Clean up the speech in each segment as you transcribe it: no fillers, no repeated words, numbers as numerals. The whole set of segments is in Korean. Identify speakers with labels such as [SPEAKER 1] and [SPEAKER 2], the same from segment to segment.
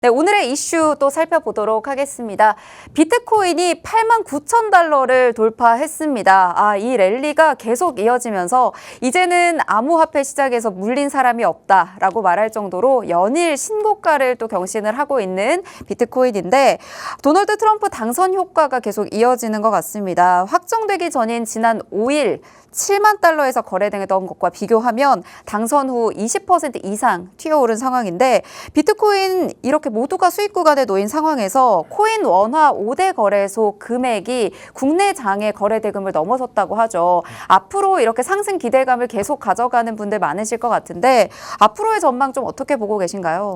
[SPEAKER 1] 네, 오늘의 이슈 또 살펴보도록 하겠습니다. 비트코인이 89,000달러를 돌파했습니다. 이 랠리가 계속 이어지면서 이제는 암호화폐 시장에서 물린 사람이 없다라고 말할 정도로 연일 신고가를 또 경신을 하고 있는 비트코인인데 도널드 트럼프 당선 효과가 계속 이어지는 것 같습니다. 확정되기 전인 지난 5일 7만 달러에서 거래되던 것과 비교하면 당선 후 20% 이상 튀어오른 상황인데 비트코인 이렇게 모두가 수익 구간에 놓인 상황에서 코인 원화 5대 거래소 금액이 국내 장의 거래 대금을 넘어섰다고 하죠. 앞으로 이렇게 상승 기대감을 계속 가져가는 분들 많으실 것 같은데 앞으로의 전망 좀 어떻게 보고 계신가요?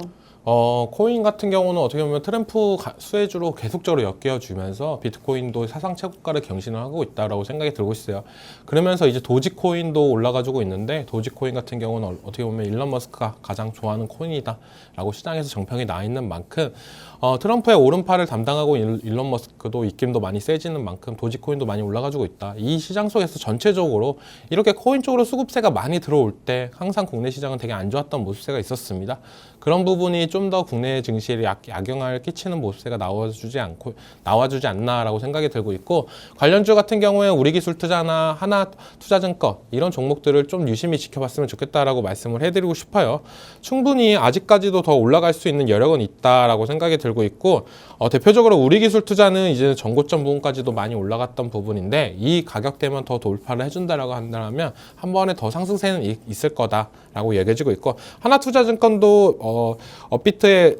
[SPEAKER 2] 코인 같은 경우는 어떻게 보면 트럼프 수혜주로 계속적으로 엮여주면서 비트코인도 사상 최고가를 경신을 하고 있다라고 생각이 들고 있어요. 그러면서 이제 도지코인도 올라가지고 있는데 도지코인 같은 경우는 어떻게 보면 일론 머스크가 가장 좋아하는 코인이다라고 시장에서 정평이 나 있는 만큼 트럼프의 오른팔을 담당하고 일론 머스크도 입김도 많이 세지는 만큼 도지코인도 많이 올라가지고 있다. 이 시장 속에서 전체적으로 이렇게 코인 쪽으로 수급세가 많이 들어올 때 항상 국내 시장은 되게 안 좋았던 모습세가 있었습니다. 그런 부분이 좀 더 국내 증시에 악영향을 끼치는 모습세가 나와주지 않나라고 생각이 들고 있고 관련주 같은 경우에 우리기술투자나 하나투자증권 이런 종목들을 좀 유심히 지켜봤으면 좋겠다라고 말씀을 해드리고 싶어요. 충분히 아직까지도 더 올라갈 수 있는 여력은 있다라고 생각이 들고 있고 대표적으로 우리기술투자는 이제 전고점 부분까지도 많이 올라갔던 부분인데 이 가격대만 더 돌파를 해준다라고 한다면 한 번에 더 상승세는 있을 거다라고 얘기해주고 있고 하나투자증권도 업비트에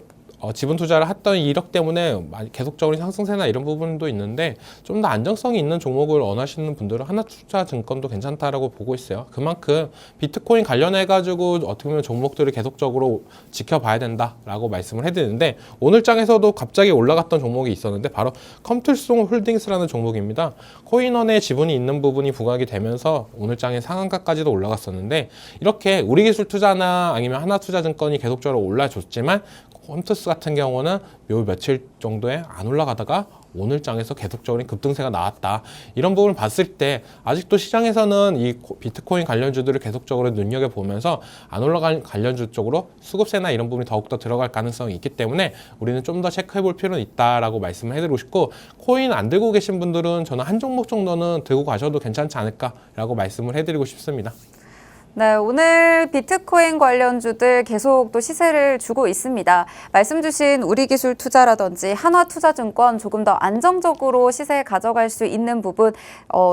[SPEAKER 2] 지분 투자를 했던 이력 때문에 계속적으로 상승세나 이런 부분도 있는데 좀 더 안정성이 있는 종목을 원하시는 분들은 하나투자증권도 괜찮다라고 보고 있어요. 그만큼 비트코인 관련해가지고 어떻게 보면 종목들을 계속적으로 지켜봐야 된다라고 말씀을 해드리는데 오늘 장에서도 갑자기 올라갔던 종목이 있었는데 바로 컴툴송 홀딩스라는 종목입니다. 코인원의 지분이 있는 부분이 부각이 되면서 오늘 장에 상한가까지도 올라갔었는데 이렇게 우리기술투자나 아니면 하나투자증권이 계속적으로 올라줬지만 컴투스 같은 경우는 요 며칠 정도에 안 올라가다가 오늘 장에서 계속적으로 급등세가 나왔다. 이런 부분을 봤을 때 아직도 시장에서는 이 비트코인 관련주들을 계속적으로 눈여겨보면서 안 올라간 관련주 쪽으로 수급세나 이런 부분이 더욱더 들어갈 가능성이 있기 때문에 우리는 좀 더 체크해볼 필요는 있다라고 말씀을 해드리고 싶고 코인 안 들고 계신 분들은 저는 한 종목 정도는 들고 가셔도 괜찮지 않을까라고 말씀을 해드리고 싶습니다.
[SPEAKER 1] 네, 오늘 비트코인 관련주들 계속 또 시세를 주고 있습니다. 말씀 주신 우리기술투자라든지 한화투자증권 조금 더 안정적으로 시세 가져갈 수 있는 부분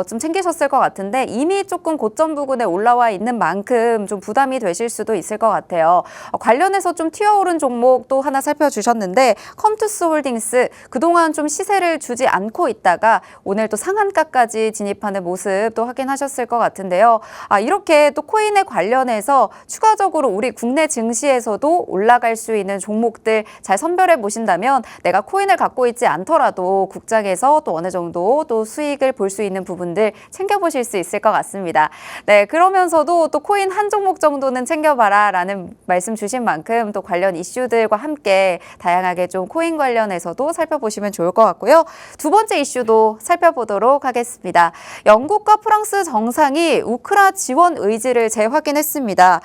[SPEAKER 1] 좀 챙기셨을 것 같은데 이미 조금 고점 부근에 올라와 있는 만큼 좀 부담이 되실 수도 있을 것 같아요. 관련해서 좀 튀어오른 종목 또 하나 살펴주셨는데 컴투스홀딩스 그동안 좀 시세를 주지 않고 있다가 오늘 또 상한가까지 진입하는 모습 또 확인하셨을 것 같은데요. 이렇게 또 코인 관련해서 추가적으로 우리 국내 증시에서도 올라갈 수 있는 종목들 잘 선별해 보신다면 내가 코인을 갖고 있지 않더라도 국장에서 또 어느 정도 또 수익을 볼 수 있는 부분들 챙겨보실 수 있을 것 같습니다. 네, 그러면서도 또 코인 한 종목 정도는 챙겨봐라 라는 말씀 주신 만큼 또 관련 이슈들과 함께 다양하게 좀 코인 관련해서도 살펴보시면 좋을 것 같고요. 두 번째 이슈도 살펴보도록 하겠습니다. 영국과 프랑스 정상이 우크라 지원 의지를 재확인했습니다.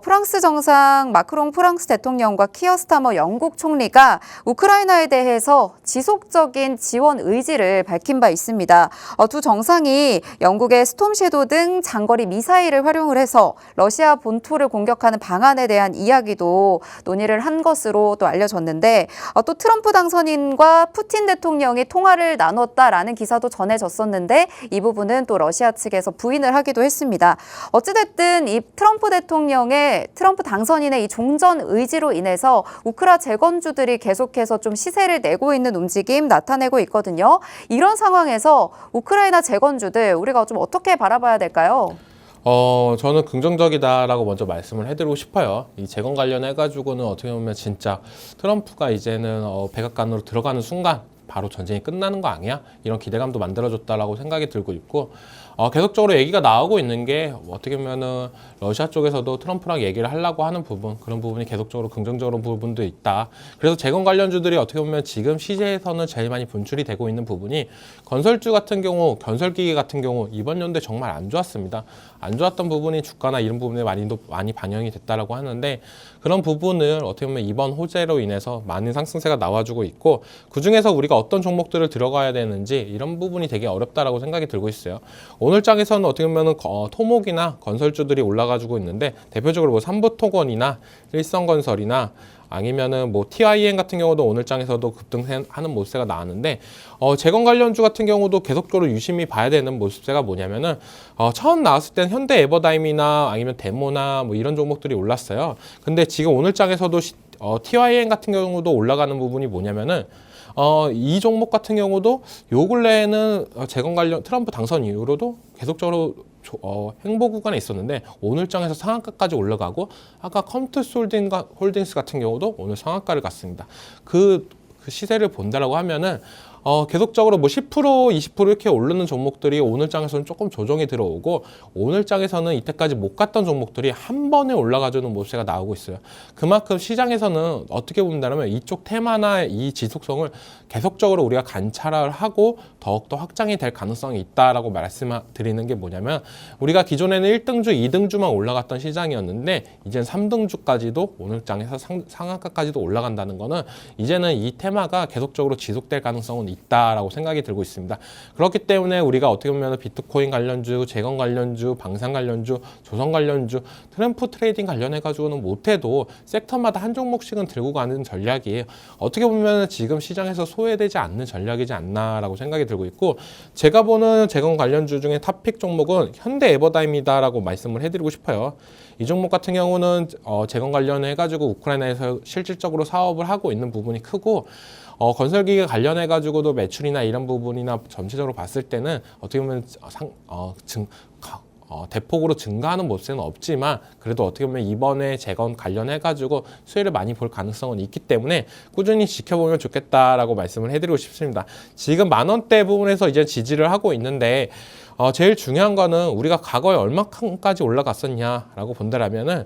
[SPEAKER 1] 프랑스 정상 마크롱 프랑스 대통령과 키어 스타머 영국 총리가 우크라이나에 대해서 지속적인 지원 의지를 밝힌 바 있습니다. 두 정상이 영국의 스톰 섀도우 등 장거리 미사일을 활용을 해서 러시아 본토를 공격하는 방안에 대한 이야기도 논의를 한 것으로 또 알려졌는데 또 트럼프 당선인과 푸틴 대통령이 통화를 나눴다라는 기사도 전해졌었는데 이 부분은 또 러시아 측에서 부인을 하기도 했습니다. 어찌됐든 이 트럼프 당선인의 이 종전 의지로 인해서 우크라 재건주들이 계속해서 좀 시세를 내고 있는 움직임 나타내고 있거든요. 이런 상황에서 우크라이나 재건주들 우리가 좀 어떻게 바라봐야 될까요?
[SPEAKER 2] 저는 긍정적이다라고 먼저 말씀을 해드리고 싶어요. 이 재건 관련해가지고는 어떻게 보면 진짜 트럼프가 이제는 백악관으로 들어가는 순간 바로 전쟁이 끝나는 거 아니야? 이런 기대감도 만들어줬다라고 생각이 들고 있고 계속적으로 얘기가 나오고 있는 게 어떻게 보면은 러시아 쪽에서도 트럼프랑 얘기를 하려고 하는 부분 그런 부분이 계속적으로 긍정적으로 부분도 있다. 그래서 재건 관련주들이 어떻게 보면 지금 시세에서는 제일 많이 분출이 되고 있는 부분이 건설주 같은 경우, 건설기계 같은 경우 이번 연도에 정말 안 좋았습니다. 안 좋았던 부분이 주가나 이런 부분에 많이 반영이 됐다라고 하는데 그런 부분을 어떻게 보면 이번 호재로 인해서 많은 상승세가 나와주고 있고 그 중에서 우리가 어떤 종목들을 들어가야 되는지 이런 부분이 되게 어렵다라고 생각이 들고 있어요. 오늘 장에서는 어떻게 보면 토목이나 건설주들이 올라가지고 있는데 대표적으로 뭐 삼부토건이나 일성건설이나 아니면은 뭐 TIN 같은 경우도 오늘 장에서도 급등하는 모습세가 나왔는데 재건 관련주 같은 경우도 계속적으로 유심히 봐야 되는 모습세가 뭐냐면은 처음 나왔을 때는 현대 에버다임이나 아니면 데모나 뭐 이런 종목들이 올랐어요. 근데 지금 오늘 장에서도 TIN 같은 경우도 올라가는 부분이 뭐냐면은 이 종목 같은 경우도 요 근래에는 재건 관련 트럼프 당선 이후로도 계속적으로 행보 구간에 있었는데 오늘 장에서 상한가까지 올라가고 아까 컴투스 홀딩스 같은 경우도 오늘 상한가를 갔습니다. 그 시세를 본다라고 하면은 계속적으로 뭐 10%, 20% 이렇게 오르는 종목들이 오늘 장에서는 조금 조정이 들어오고 오늘 장에서는 이때까지 못 갔던 종목들이 한 번에 올라가주는 모습이 나오고 있어요. 그만큼 시장에서는 어떻게 본다면 이쪽 테마나 이 지속성을 계속적으로 우리가 관찰을 하고 더욱더 확장이 될 가능성이 있다라고 말씀드리는 게 뭐냐면 우리가 기존에는 1등주, 2등주만 올라갔던 시장이었는데 이제는 3등주까지도 오늘 장에서 상한가까지도 올라간다는 거는 이제는 이 테마가 계속적으로 지속될 가능성은 있다라고 생각이 들고 있습니다. 그렇기 때문에 우리가 어떻게 보면 비트코인 관련주, 재건 관련주, 방산 관련주, 조선 관련주, 트램프 트레이딩 관련해 가지고는 못해도 섹터마다 한 종목씩은 들고 가는 전략이에요. 어떻게 보면 지금 시장에서 소외되지 않는 전략이지 않나라고 생각이 들고 있고 제가 보는 재건 관련주 중에 탑픽 종목은 현대 에버다임이다라고 말씀을 해드리고 싶어요. 이 종목 같은 경우는 재건 관련해 가지고 우크라이나에서 실질적으로 사업을 하고 있는 부분이 크고 건설기계 관련해 가지고도 매출이나 이런 부분이나 전체적으로 봤을 때는 어떻게 보면 대폭으로 증가하는 모습은 없지만 그래도 어떻게 보면 이번에 재건 관련해 가지고 수혜를 많이 볼 가능성은 있기 때문에 꾸준히 지켜보면 좋겠다라고 말씀을 해드리고 싶습니다. 지금 10,000원대 부분에서 이제 지지를 하고 있는데 제일 중요한 거는 우리가 과거에 얼마까지 올라갔었냐라고 본다라면은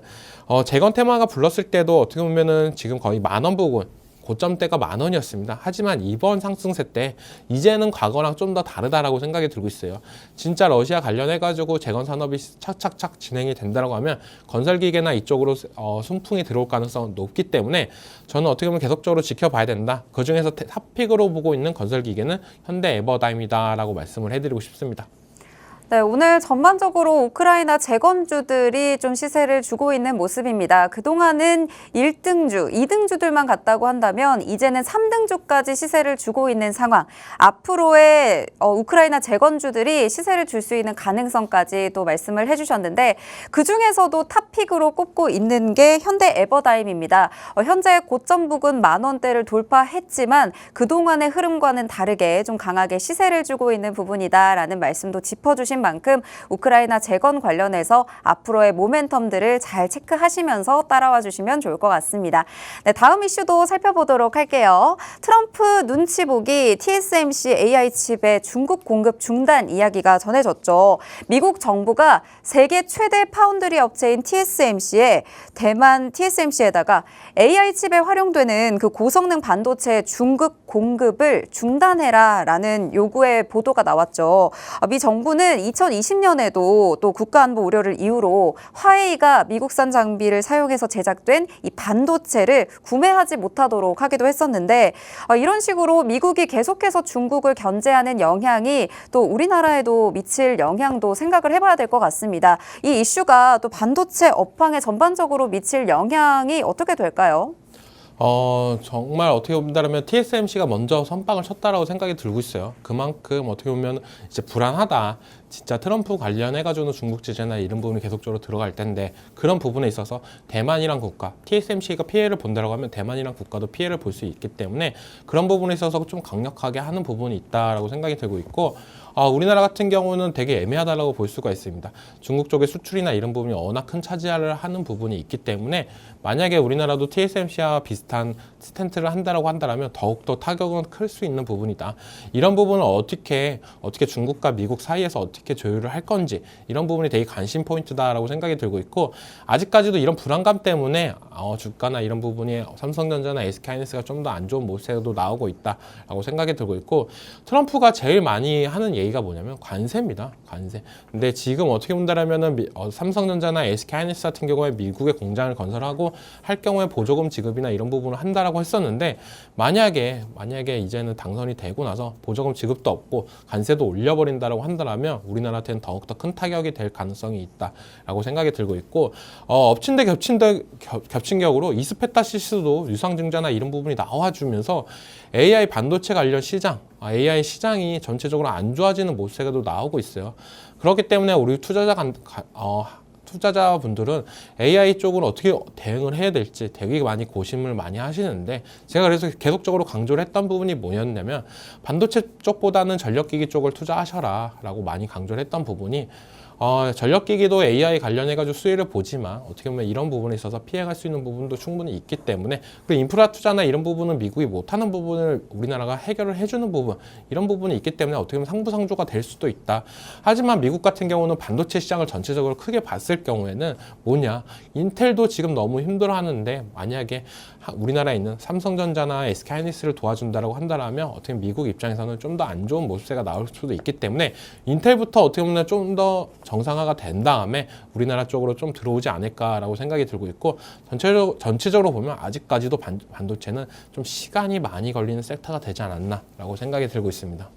[SPEAKER 2] 재건 테마가 불렀을 때도 어떻게 보면은 지금 거의 10,000원 부분 고점대가 10,000원이었습니다. 하지만 이번 상승세 때 이제는 과거랑 좀 더 다르다라고 생각이 들고 있어요. 진짜 러시아 관련해가지고 재건 산업이 착착착 진행이 된다라고 하면 건설기계나 이쪽으로 순풍이 들어올 가능성은 높기 때문에 저는 어떻게 보면 계속적으로 지켜봐야 된다. 그 중에서 탑픽으로 보고 있는 건설기계는 현대 에버다임이다라고 말씀을 해드리고 싶습니다.
[SPEAKER 1] 네, 오늘 전반적으로 우크라이나 재건주들이 좀 시세를 주고 있는 모습입니다. 그동안은 1등주, 2등주들만 갔다고 한다면 이제는 3등주까지 시세를 주고 있는 상황. 앞으로의 우크라이나 재건주들이 시세를 줄 수 있는 가능성까지 또 말씀을 해주셨는데 그중에서도 탑픽으로 꼽고 있는 게 현대 에버다임입니다. 현재 고점 부근 10,000원대를 돌파했지만 그동안의 흐름과는 다르게 좀 강하게 시세를 주고 있는 부분이다라는 말씀도 짚어주신 만큼 우크라이나 재건 관련해서 앞으로의 모멘텀들을 잘 체크하시면서 따라와 주시면 좋을 것 같습니다. 네, 다음 이슈도 살펴보도록 할게요. 트럼프 눈치 보기 TSMC AI 칩의 중국 공급 중단 이야기가 전해졌죠. 미국 정부가 세계 최대 파운드리 업체인 TSMC에 대만 TSMC에다가 AI 칩에 활용되는 그 고성능 반도체 중국 공급을 중단해라라는 요구의 보도가 나왔죠. 미 정부는 2020년에도 또 국가안보 우려를 이유로 화웨이가 미국산 장비를 사용해서 제작된 이 반도체를 구매하지 못하도록 하기도 했었는데 이런 식으로 미국이 계속해서 중국을 견제하는 영향이 또 우리나라에도 미칠 영향도 생각을 해봐야 될 것 같습니다. 이 이슈가 또 반도체 업황에 전반적으로 미칠 영향이 어떻게 될까요?
[SPEAKER 2] 정말 어떻게 본다면 TSMC가 먼저 선빵을 쳤다라고 생각이 들고 있어요. 그만큼 어떻게 보면 이제 불안하다. 진짜 트럼프 관련해가지고는 중국 제재나 이런 부분이 계속적으로 들어갈 텐데 그런 부분에 있어서 대만이란 국가, TSMC가 피해를 본다라고 하면 대만이란 국가도 피해를 볼 수 있기 때문에 그런 부분에 있어서 좀 강력하게 하는 부분이 있다라고 생각이 들고 있고 우리나라 같은 경우는 되게 애매하다고 볼 수가 있습니다. 중국 쪽의 수출이나 이런 부분이 워낙 큰 차지를 하는 부분이 있기 때문에 만약에 우리나라도 TSMC와 비슷한 스탠트를 한다면 더욱더 타격은 클 수 있는 부분이다. 이런 부분을 어떻게 중국과 미국 사이에서 어떻게 조율을 할 건지 이런 부분이 되게 관심 포인트다라고 생각이 들고 있고, 아직까지도 이런 불안감 때문에 주가나 이런 부분이 삼성전자나 SK하이닉스가 좀 더 안 좋은 모습도 나오고 있다라고 생각이 들고 있고, 트럼프가 제일 많이 하는 얘기가 뭐냐면 관세입니다. 관세. 근데 지금 어떻게 본다라면은 삼성전자나 SK하이닉스 같은 경우에 미국에 공장을 건설하고 할 경우에 보조금 지급이나 이런 부분을 한다라고 했었는데, 만약에 이제는 당선이 되고 나서 보조금 지급도 없고 관세도 올려버린다라고 한다면 우리나라한테는 더욱더 큰 타격이 될 가능성이 있다라고 생각이 들고 있고, 엎친 데 겹친 격으로 이스페타시스도 유상증자나 이런 부분이 나와주면서 AI 반도체 관련 시장, AI 시장이 전체적으로 안 좋아지는 모습이 나오고 있어요. 그렇기 때문에 우리 투자자분들은 AI 쪽으로 어떻게 대응을 해야 될지 되게 많이 고심을 많이 하시는데, 제가 그래서 계속적으로 강조를 했던 부분이 뭐였냐면 반도체 쪽보다는 전력기기 쪽을 투자하셔라 라고 많이 강조를 했던 부분이, 전력기기도 AI 관련해가지고 수혜를 보지만 어떻게 보면 이런 부분에 있어서 피해갈 수 있는 부분도 충분히 있기 때문에, 그리고 인프라 투자나 이런 부분은 미국이 못하는 부분을 우리나라가 해결을 해주는 부분, 이런 부분이 있기 때문에 어떻게 보면 상부상조가 될 수도 있다. 하지만 미국 같은 경우는 반도체 시장을 전체적으로 크게 봤을 경우에는 뭐냐, 인텔도 지금 너무 힘들어하는데 만약에 우리나라에 있는 삼성전자나 SK하이닉스를 도와준다라고 한다면 어떻게 보면 미국 입장에서는 좀 더 안 좋은 모습세가 나올 수도 있기 때문에, 인텔부터 어떻게 보면 좀 더 정상화가 된 다음에 우리나라 쪽으로 좀 들어오지 않을까라고 생각이 들고 있고, 전체적으로 보면 아직까지도 반도체는 좀 시간이 많이 걸리는 섹터가 되지 않았나라고 생각이 들고 있습니다.